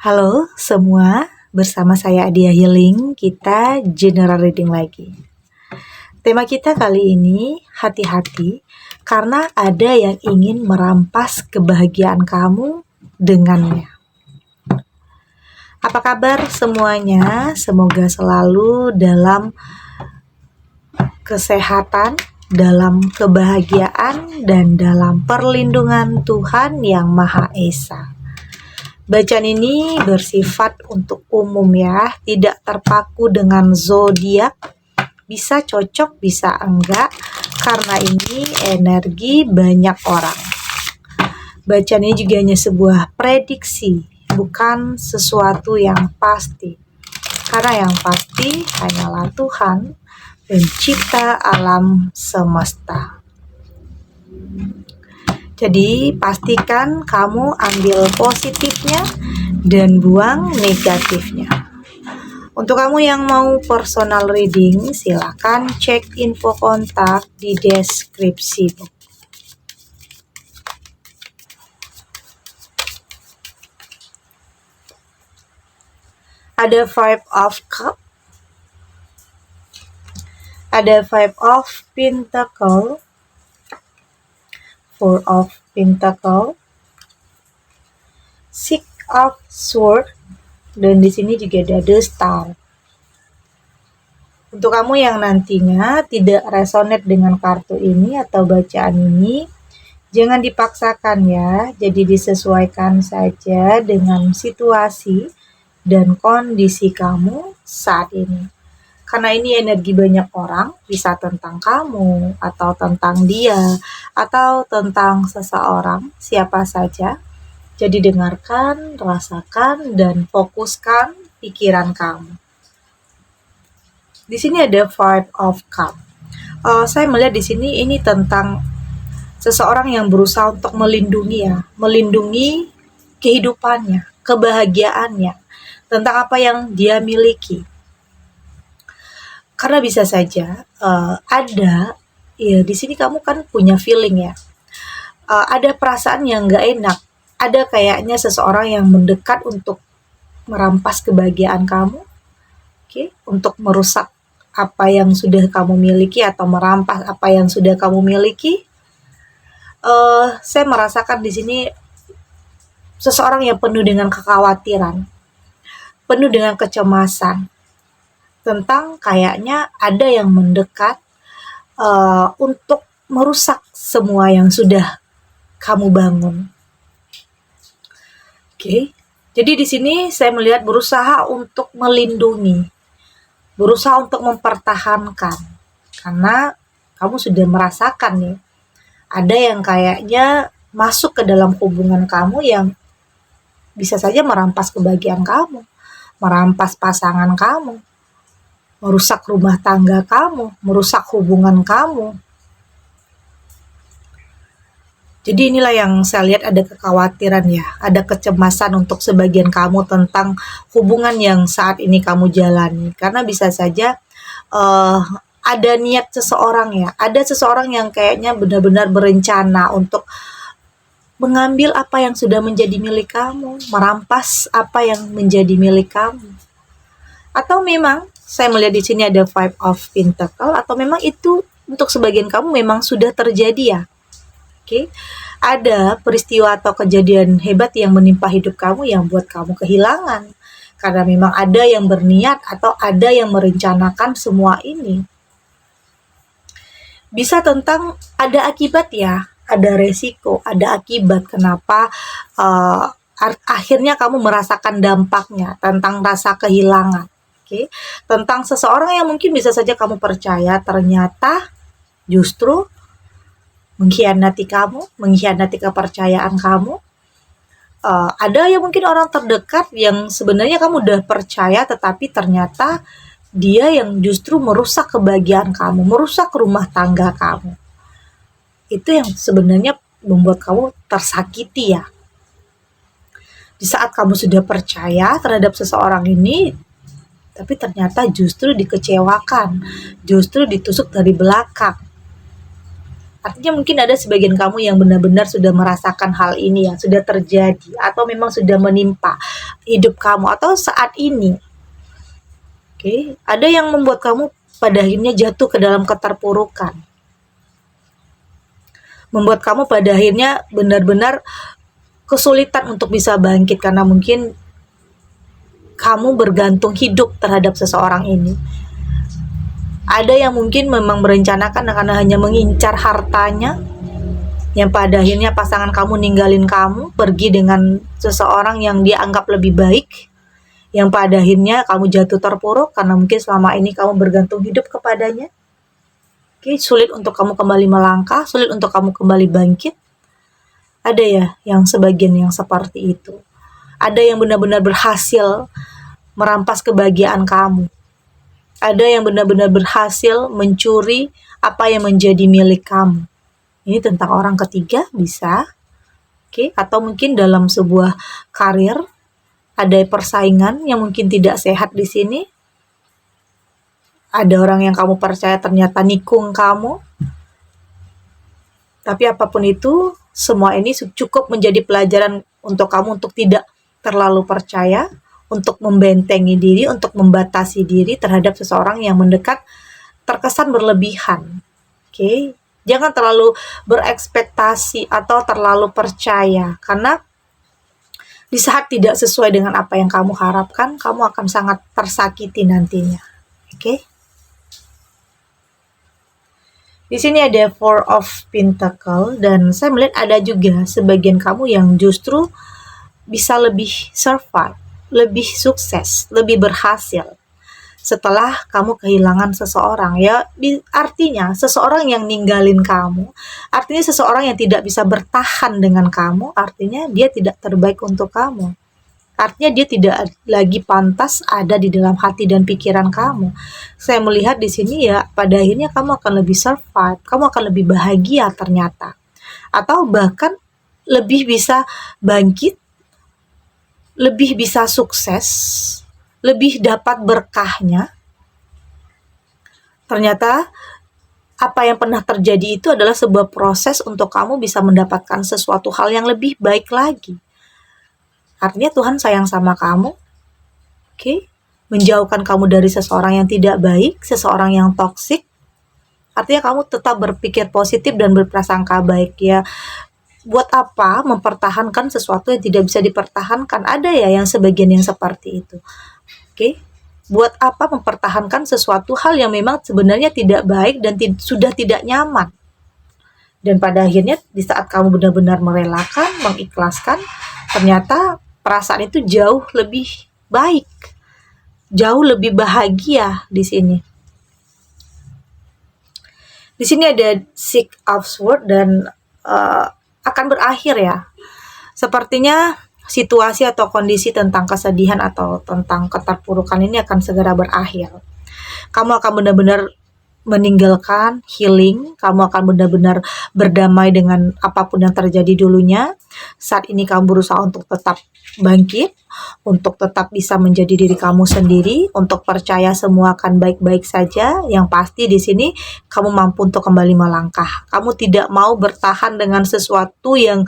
Halo semua, bersama saya Adia Healing, kita general reading lagi. Tema kita kali ini, hati-hati, karena ada yang ingin merampas kebahagiaan kamu dengannya. Apa kabar semuanya? Semoga selalu dalam kesehatan, dalam kebahagiaan, dan dalam perlindungan Tuhan Yang Maha Esa. Bacaan ini bersifat untuk umum ya, tidak terpaku dengan zodiak, bisa cocok, bisa enggak, karena ini energi banyak orang. Bacaan ini juga hanya sebuah prediksi, bukan sesuatu yang pasti. Karena yang pasti hanyalah Tuhan, pencipta alam semesta. Jadi pastikan kamu ambil positifnya dan buang negatifnya. Untuk kamu yang mau personal reading, silakan cek info kontak di deskripsi. Ada Five of Cups, ada Five of Pentacles, Four of Pentacles, Six of Swords, dan di sini juga ada The Star. Untuk kamu yang nantinya tidak resonate dengan kartu ini atau bacaan ini, jangan dipaksakan ya, jadi disesuaikan saja dengan situasi dan kondisi kamu saat ini. Karena ini energi banyak orang, bisa tentang kamu, atau tentang dia, atau tentang seseorang, siapa saja. Jadi dengarkan, rasakan, dan fokuskan pikiran kamu. Di sini ada Five of Cups. Saya melihat di sini ini tentang seseorang yang berusaha untuk melindungi kehidupannya, kebahagiaannya, tentang apa yang dia miliki. Karena bisa saja ada, ya di sini kamu kan punya feeling ya, ada perasaan yang nggak enak, ada kayaknya seseorang yang mendekat untuk merampas kebahagiaan kamu, untuk merusak apa yang sudah kamu miliki atau merampas apa yang sudah kamu miliki. Saya merasakan di sini seseorang yang penuh dengan kekhawatiran, penuh dengan kecemasan, tentang kayaknya ada yang mendekat untuk merusak semua yang sudah kamu bangun. Jadi di sini saya melihat berusaha untuk melindungi, berusaha untuk mempertahankan, karena kamu sudah merasakan nih, ada yang kayaknya masuk ke dalam hubungan kamu yang bisa saja merampas kebahagiaan kamu, merampas pasangan kamu, merusak rumah tangga kamu, merusak hubungan kamu. Jadi inilah yang saya lihat, ada kekhawatiran ya, ada kecemasan untuk sebagian kamu tentang hubungan yang saat ini kamu jalani. Karena bisa saja ada niat seseorang ya, ada seseorang yang kayaknya benar-benar berencana untuk mengambil apa yang sudah menjadi milik kamu, merampas apa yang menjadi milik kamu. Atau memang saya melihat di sini ada Five of Pentacles, atau memang itu untuk sebagian kamu memang sudah terjadi ya. Ada peristiwa atau kejadian hebat yang menimpa hidup kamu yang buat kamu kehilangan. Karena memang ada yang berniat atau ada yang merencanakan semua ini. Bisa tentang ada akibat ya, ada resiko, ada akibat kenapa akhirnya kamu merasakan dampaknya, tentang rasa kehilangan. Tentang seseorang yang mungkin bisa saja kamu percaya ternyata justru mengkhianati kamu, mengkhianati kepercayaan kamu. Ada yang mungkin orang terdekat yang sebenarnya kamu udah percaya, tetapi ternyata dia yang justru merusak kebahagiaan kamu, merusak rumah tangga kamu. Itu yang sebenarnya membuat kamu tersakiti ya. Di saat kamu sudah percaya terhadap seseorang ini, tapi ternyata justru dikecewakan, justru ditusuk dari belakang. Artinya mungkin ada sebagian kamu yang benar-benar sudah merasakan hal ini yang sudah terjadi atau memang sudah menimpa. hidup kamu atau saat ini. Oke, ada yang membuat kamu pada akhirnya jatuh ke dalam keterpurukan. Membuat kamu pada akhirnya benar-benar kesulitan untuk bisa bangkit karena mungkin kamu bergantung hidup terhadap seseorang ini. Ada yang mungkin memang merencanakan karena hanya mengincar hartanya, yang pada akhirnya pasangan kamu ninggalin kamu, pergi dengan seseorang yang dia anggap lebih baik, yang pada akhirnya kamu jatuh terpuruk karena mungkin selama ini kamu bergantung hidup kepadanya. Oke, sulit untuk kamu kembali melangkah, sulit untuk kamu kembali bangkit. Ada ya yang sebagian yang seperti itu. Ada yang benar-benar berhasil merampas kebahagiaan kamu. Ada yang benar-benar berhasil mencuri apa yang menjadi milik kamu. Ini tentang orang ketiga bisa. Oke, atau mungkin dalam sebuah karir ada persaingan yang mungkin tidak sehat di sini. Ada orang yang kamu percaya ternyata nikung kamu. Tapi apapun itu, semua ini cukup menjadi pelajaran untuk kamu untuk tidak terlalu percaya, untuk membentengi diri, untuk membatasi diri terhadap seseorang yang mendekat terkesan berlebihan. Oke, jangan terlalu berekspektasi atau terlalu percaya karena di saat tidak sesuai dengan apa yang kamu harapkan, kamu akan sangat tersakiti nantinya. Oke. Di sini ada Four of Pentacle dan saya melihat ada juga sebagian kamu yang justru bisa lebih survive, lebih sukses, lebih berhasil setelah kamu kehilangan seseorang. Ya, artinya seseorang yang ninggalin kamu, artinya seseorang yang tidak bisa bertahan dengan kamu, artinya dia tidak terbaik untuk kamu. Artinya dia tidak lagi pantas ada di dalam hati dan pikiran kamu. Saya melihat di sini ya, pada akhirnya kamu akan lebih survive, kamu akan lebih bahagia ternyata. Atau bahkan lebih bisa bangkit, lebih bisa sukses, lebih dapat berkahnya. Ternyata apa yang pernah terjadi itu adalah sebuah proses untuk kamu bisa mendapatkan sesuatu hal yang lebih baik lagi. Artinya Tuhan sayang sama kamu, oke? Menjauhkan kamu dari seseorang yang tidak baik, seseorang yang toksik. Artinya kamu tetap berpikir positif dan berprasangka baik ya. Buat apa mempertahankan sesuatu yang tidak bisa dipertahankan? Ada ya yang sebagian yang seperti itu. Oke? Buat apa mempertahankan sesuatu hal yang memang sebenarnya tidak baik dan sudah tidak nyaman? Dan pada akhirnya di saat kamu benar-benar merelakan, mengikhlaskan, ternyata perasaan itu jauh lebih baik, jauh lebih bahagia di sini. Di sini ada Six of Swords dan akan berakhir ya. Sepertinya situasi atau kondisi tentang kesedihan atau tentang keterpurukan ini akan segera berakhir. Kamu akan benar-benar meninggalkan healing, kamu akan benar-benar berdamai dengan apapun yang terjadi dulunya. Saat ini kamu berusaha untuk tetap bangkit, untuk tetap bisa menjadi diri kamu sendiri, untuk percaya semua akan baik-baik saja. Yang pasti di sini kamu mampu untuk kembali melangkah. Kamu tidak mau bertahan dengan sesuatu yang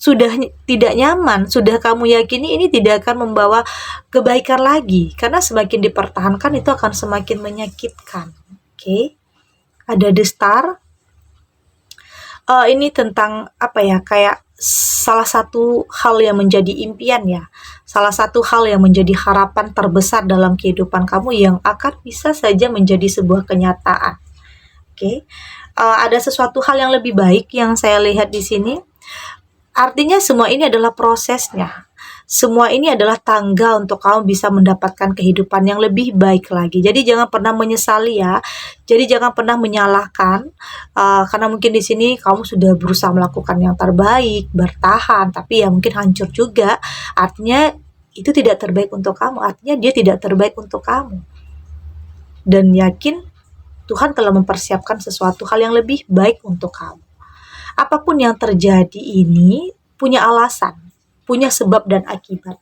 sudah tidak nyaman, sudah kamu yakini ini tidak akan membawa kebaikan lagi, karena semakin dipertahankan itu akan semakin menyakitkan. Oke. Ada The Star. Ini tentang apa ya, kayak salah satu hal yang menjadi impian ya, salah satu hal yang menjadi harapan terbesar dalam kehidupan kamu yang akan bisa saja menjadi sebuah kenyataan. Oke. Ada sesuatu hal yang lebih baik yang saya lihat di sini. Artinya semua ini adalah prosesnya. Semua ini adalah tangga untuk kamu bisa mendapatkan kehidupan yang lebih baik lagi. Jadi jangan pernah menyesali ya. Jadi jangan pernah menyalahkan. Karena mungkin di sini kamu sudah berusaha melakukan yang terbaik, bertahan, tapi ya mungkin hancur juga. Artinya itu tidak terbaik untuk kamu. Artinya dia tidak terbaik untuk kamu. Dan yakin Tuhan telah mempersiapkan sesuatu hal yang lebih baik untuk kamu. Apapun yang terjadi ini punya alasan, punya sebab dan akibat.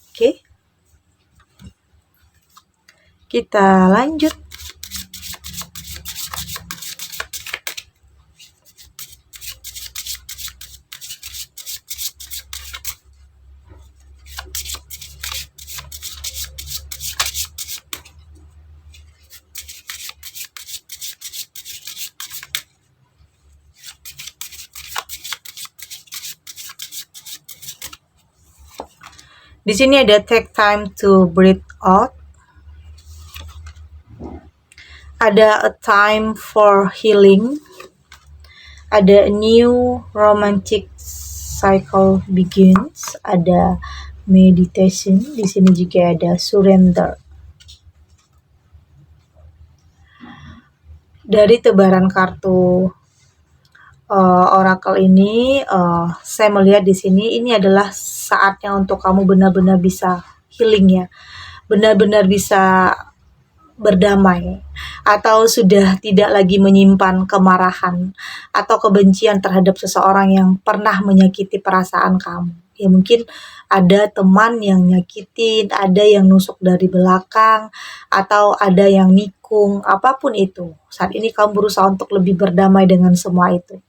Oke? Kita lanjut. Di sini ada take time to breathe out. Ada a time for healing. Ada a new romantic cycle begins. Ada meditation. Di sini juga ada surrender. Dari tebaran kartu oracle ini, saya melihat di sini ini adalah saatnya untuk kamu benar-benar bisa healing ya, benar-benar bisa berdamai, atau sudah tidak lagi menyimpan kemarahan atau kebencian terhadap seseorang yang pernah menyakiti perasaan kamu. Ya mungkin ada teman yang nyakitin, ada yang nusuk dari belakang, atau ada yang nikung, apapun itu. Saat ini kamu berusaha untuk lebih berdamai dengan semua itu.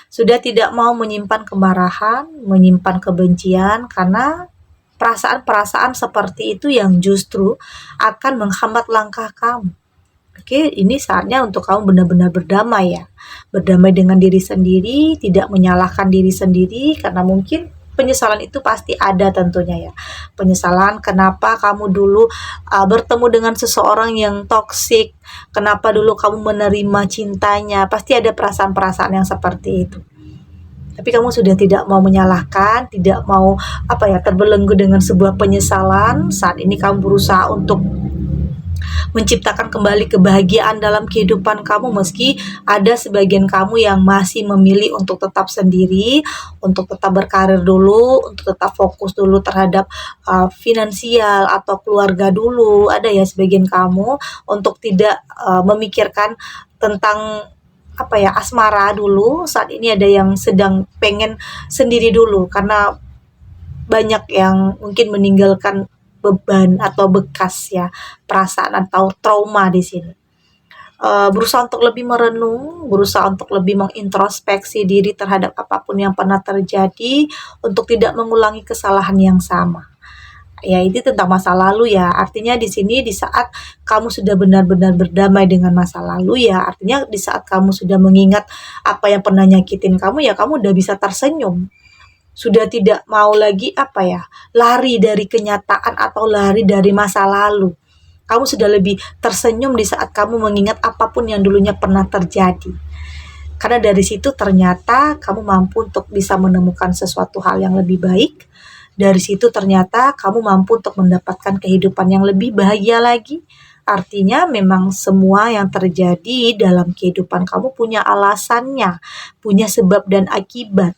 Sudah tidak mau menyimpan kemarahan, menyimpan kebencian, karena perasaan-perasaan seperti itu yang justru akan menghambat langkah kamu. Oke, ini saatnya untuk kamu benar-benar berdamai ya. Berdamai dengan diri sendiri, tidak menyalahkan diri sendiri, karena mungkin penyesalan itu pasti ada tentunya ya. Penyesalan kenapa kamu dulu bertemu dengan seseorang yang toksik, kenapa dulu kamu menerima cintanya, pasti ada perasaan-perasaan yang seperti itu. Tapi kamu sudah tidak mau menyalahkan, tidak mau terbelenggu dengan sebuah penyesalan. Saat ini kamu berusaha untuk menciptakan kembali kebahagiaan dalam kehidupan kamu, meski ada sebagian kamu yang masih memilih untuk tetap sendiri, untuk tetap berkarir dulu, untuk tetap fokus dulu terhadap finansial atau keluarga dulu. Ada ya sebagian kamu untuk tidak memikirkan tentang asmara dulu. Saat ini ada yang sedang pengen sendiri dulu karena banyak yang mungkin meninggalkan beban atau bekas ya, perasaan atau trauma di sini. Berusaha untuk lebih merenung, berusaha untuk lebih mengintrospeksi diri terhadap apapun yang pernah terjadi untuk tidak mengulangi kesalahan yang sama. Ya, itu tentang masa lalu ya. Artinya di sini di saat kamu sudah benar-benar berdamai dengan masa lalu ya, artinya di saat kamu sudah mengingat apa yang pernah nyakitin kamu ya, kamu udah bisa tersenyum. Sudah tidak mau lagi lari dari kenyataan atau lari dari masa lalu. Kamu sudah lebih tersenyum di saat kamu mengingat apapun yang dulunya pernah terjadi. Karena dari situ ternyata kamu mampu untuk bisa menemukan sesuatu hal yang lebih baik. Dari situ ternyata kamu mampu untuk mendapatkan kehidupan yang lebih bahagia lagi. Artinya memang semua yang terjadi dalam kehidupan kamu punya alasannya, punya sebab dan akibat.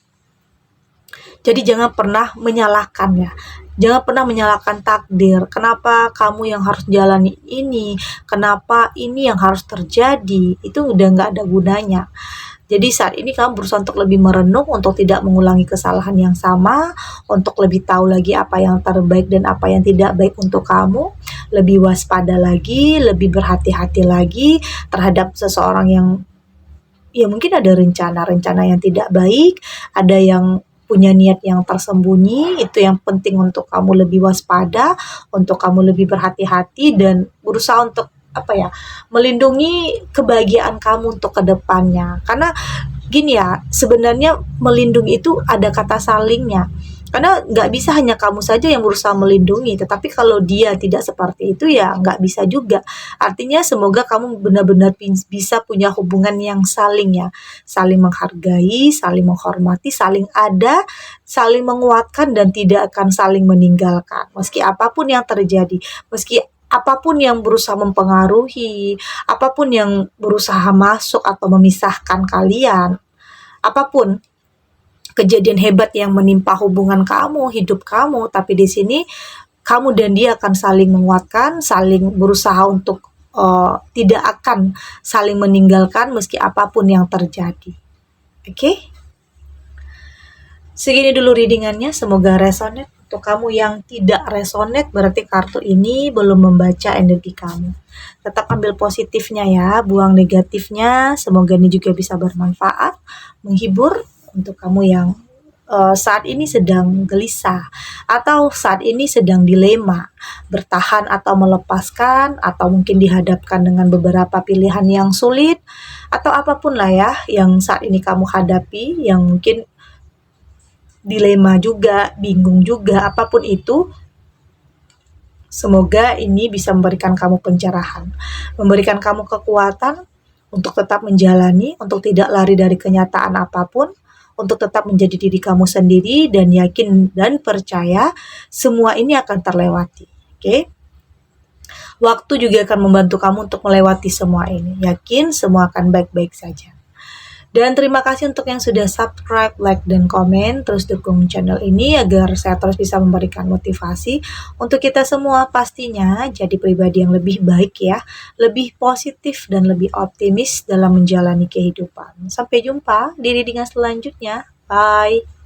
Jadi jangan pernah menyalahkan ya. Jangan pernah menyalahkan takdir. Kenapa kamu yang harus jalani ini? Kenapa ini yang harus terjadi? Itu udah nggak ada gunanya. Jadi saat ini kamu berusaha untuk lebih merenung, untuk tidak mengulangi kesalahan yang sama, untuk lebih tahu lagi apa yang terbaik dan apa yang tidak baik untuk kamu, lebih waspada lagi, lebih berhati-hati lagi terhadap seseorang yang ya mungkin ada rencana-rencana yang tidak baik, ada yang punya niat yang tersembunyi. Itu yang penting untuk kamu lebih waspada, untuk kamu lebih berhati-hati dan berusaha untuk melindungi kebahagiaan kamu untuk kedepannya. Karena gini ya, sebenarnya melindungi itu ada kata salingnya. Karena nggak bisa hanya kamu saja yang berusaha melindungi, tetapi kalau dia tidak seperti itu ya nggak bisa juga. Artinya semoga kamu benar-benar bisa punya hubungan yang saling ya, saling menghargai, saling menghormati, saling ada, saling menguatkan dan tidak akan saling meninggalkan. Meski apapun yang terjadi, meski apapun yang berusaha mempengaruhi, apapun yang berusaha masuk atau memisahkan kalian, apapun kejadian hebat yang menimpa hubungan kamu, hidup kamu, tapi di sini kamu dan dia akan saling menguatkan, saling berusaha untuk tidak akan saling meninggalkan meski apapun yang terjadi. Oke? Segini dulu readingannya, semoga resonate. Untuk kamu yang tidak resonate berarti kartu ini belum membaca energi kamu. Tetap ambil positifnya ya, buang negatifnya. Semoga ini juga bisa bermanfaat, menghibur untuk kamu yang saat ini sedang gelisah atau saat ini sedang dilema, bertahan atau melepaskan, atau mungkin dihadapkan dengan beberapa pilihan yang sulit, atau apapun lah ya yang saat ini kamu hadapi, yang mungkin dilema juga, bingung juga, apapun itu. Semoga ini bisa memberikan kamu pencerahan, memberikan kamu kekuatan untuk tetap menjalani, untuk tidak lari dari kenyataan apapun, untuk tetap menjadi diri kamu sendiri dan yakin dan percaya semua ini akan terlewati. Oke? Waktu juga akan membantu kamu untuk melewati semua ini. Yakin semua akan baik-baik saja. Dan terima kasih untuk yang sudah subscribe, like, dan komen. Terus dukung channel ini agar saya terus bisa memberikan motivasi untuk kita semua pastinya jadi pribadi yang lebih baik ya, lebih positif dan lebih optimis dalam menjalani kehidupan. Sampai jumpa di readingan selanjutnya. Bye.